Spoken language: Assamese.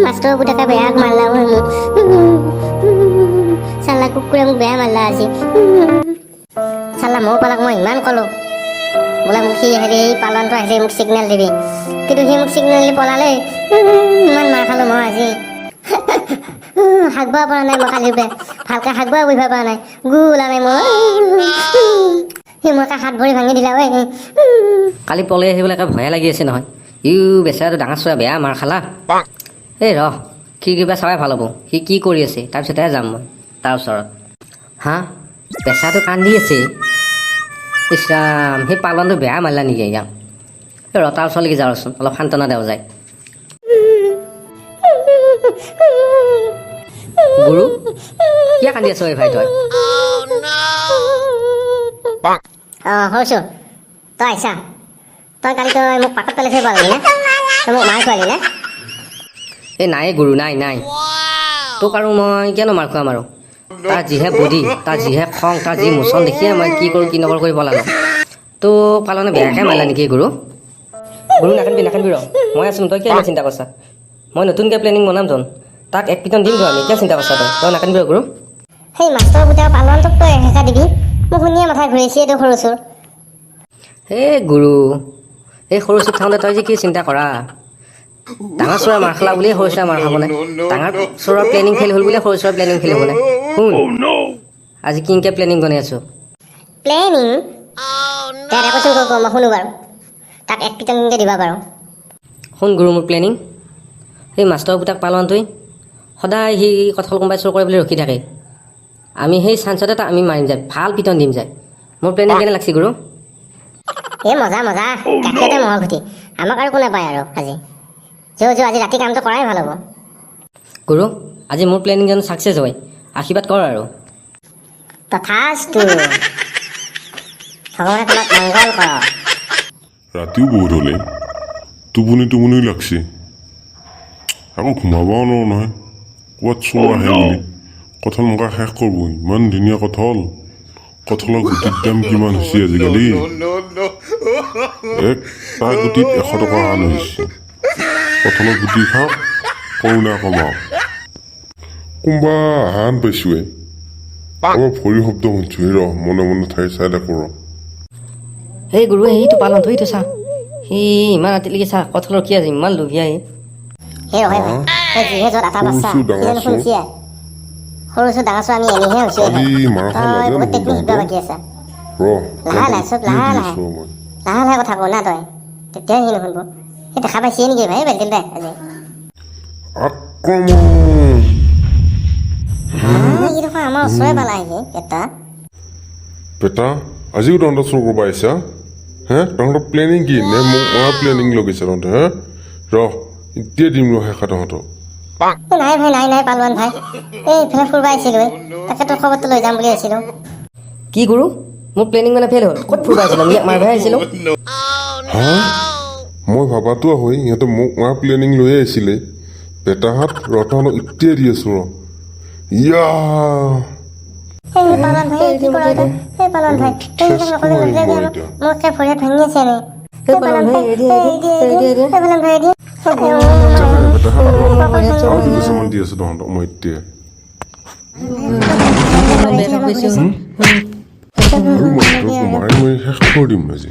মাষ্টৰ পুতেকে বেয়া মাৰলা চালা কুকুৰে মোক বেয়া মাৰলা আজি চালা মৌ পালাক মই ইমান ক'লো বোলে মোক সি হেৰি পালনটো আহিলে মোক চিগনেল দিবি কিন্তু সি মোক চিগনেল দি পলালে ইমান মাৰ খালো মই আজি হাগবা পৰা নাই মই কালিৰ পৰা ভালকৈ হাগবা বহিব পৰা নাই গু ওলা নাই মই সি মই হাত ভৰি ভাঙি দিলা ঐ কালি পলাই আহিবলৈ একে ভয়ে লাগি আছে নহয় ইউ বেচেৰাটো ডাঙৰ চোৱা বেয়া মাৰ খালা এই ৰহ সি কিবা চাবাই ভাল হ'ব সি কি কৰি আছে তাৰপিছতহে যাম মই তাৰ ওচৰত হা বেচেৰাটো কান্দি আছে ইছৰাম সেই পালনটো বেয়া মাৰিলা নেকি ইয়াক এই ৰ তাৰ ওচৰলৈকে যাওঁচোন অলপ সান্তনা দেও যায় গুৰু কিয় কান্দি আছ এই ভাই তই হৈছোঁ তই আহিছা তই কালি তই মোক পাকত পেলাই থৈ পালি নে তই মোক মাৰ খোৱালি নে এই নাই গুৰু নাই নাই তোক আৰু মই কিয়নো মাৰ খুৱাম আৰু তাৰ যিহে বডি তাৰ যিহে খং তাৰ যি মোচন দেখিয়ে মই কি কৰোঁ কি নকৰোঁ কৰি পলালো তোক পালনে বেয়াকৈ মাৰিলা নেকি গুৰু গুৰু নাকান্দিবি ৰ মই আছোঁ তই কিয় চিন্তা কৰিছা মই নতুনকৈ প্লেনিং বনামচোন তাক এক পিটন দিমতো আমি কিয় চিন্তা কৰিছা তই নাকান্দিবি ৰ গুৰু সেই মাষ্টৰ পুতেকৰ পালনটোক তই হেঁচা দিবি মোক শুনিয়ে মাথা ঘূৰিছে এইটো সৰু চোৰ এই গুৰু এই সৰু চোৰ থাকোঁতে তই যে কি চিন্তা কৰা ডাঙৰ চোৰা মাৰ খালা বুলিয়ে সৰু চোৰা মাৰ খাবনে ডাঙৰ চোৰৰ প্লেনিং ফেইল হ'ল বুলিয়ে সৰু চোৰৰ প্লেনিং ফেইল হ'বনে শুন আজি কিংকে প্লেনিং বনাই আছোঁ প্লেনিং তাত একোচোন কৈ মই শুনো বাৰু তাক এক পিটন কিনকৈ দিবা বাৰু শুন গুৰু মোৰ প্লেনিং সেই মাষ্টৰ পুতাক পালনটোৱে সদায় সি কঁঠাল কোনোবাই চোৰ কৰে বুলি ৰখি থাকে আমি সেই চান্সতে তাক আমি মাৰিম যায় ভাল পিটন দিম যায় মোৰ প্লেনিং কেনে লাগছে গুৰু এই মজা মজা গাখীৰতে মহৰ খুটি আমাক আৰু কোনে পায় আৰু আজি আজি ৰাতি কামটো কৰাই ভাল হ'ব গুৰু আজি মোৰ প্লেনিং যেন ছাকচেছ হয় আশীৰ্বাদ কৰ আৰু তথাস্তু ভগৱানে তোমাক মংগল কৰক ৰাতিও বহুত হ'লে টোপনি লাগছে আকৌ ঘুমাবও নোৱাৰো নহয় ক'ৰবাত চোৰ আহে বুলি কঁঠাল মকা শেষ কৰিব ইমান ধুনীয়া কঁঠালৰ গুটিৰ দাম কিমান হৈছে আজিকালি এটা গুটিত 100 টকা আন হৈছে কঁঠালৰ গুটি খাওক কৰোণা কমাওক কোনোবা আহান পাইছোৱে আমাৰ ভৰি শব্দ শুনিছোঁ ৰ মনে মনে ঠাই চাই দেখো ৰ সেই গুৰু সেইটো পালন থৈতো চা সি ইমান ৰাতিলৈকে চা কঁঠালৰ কি আছে ইমান লোভিয়া সেই ৰহে ভাই যিহে য'ত আটা বাচ্চা শুনছিয়ে সৰু চোৰ ডাঙৰ চোৰ আমি এনেহে হৈছোঁ তই বহুত টেকনিক শিকিব বাকী আছে লাহে লাহে চব লাহে লাহে কথা কওঁ না তই তেতিয়াহে সি নুশুনিব সেই দেখা পাইছিয়ে নেকি ভাই বেলটিল দে আজি এই দেখোন আমাৰ ওচৰে পালাহি পেটা আজিও তহঁতৰ চোৰ কৰিব আহিছা হে তহঁতৰ প্লেনিং কি নে মোক আমাৰ প্লেনিং লগাইছে তহঁতে হে ৰ এতিয়া দিম ৰ শেষা তহঁতক নাই ভাই নাই পালোৱান ভাই এইফালে ফুৰিব আহিছিলোঁ তাকে তোৰ খবৰটো লৈ যাম বুলি আহিছিলোঁ কি গুৰু মোৰ প্লেনিং মানে ফেইল হ'ল ক'ত ফুৰিব আহিছিলোঁ ইয়াক মাৰিবহে আহিছিলোঁ হা মই ভাবাতো হয় সিহঁতে মোক মাৰ প্লেনিং লৈয়ে আহিছিলে বেটাহাত ৰতনক এতিয়া দি আছো ৰ ইয়া পালন ভাই কি কৰা এই পালন ভাই মোক ভৰিত ভাঙি আছে নে পালন ভাই পালন ভাই দি আছো তহঁতক মই এতিয়া মাৰি শেষ কৰি দিম আজি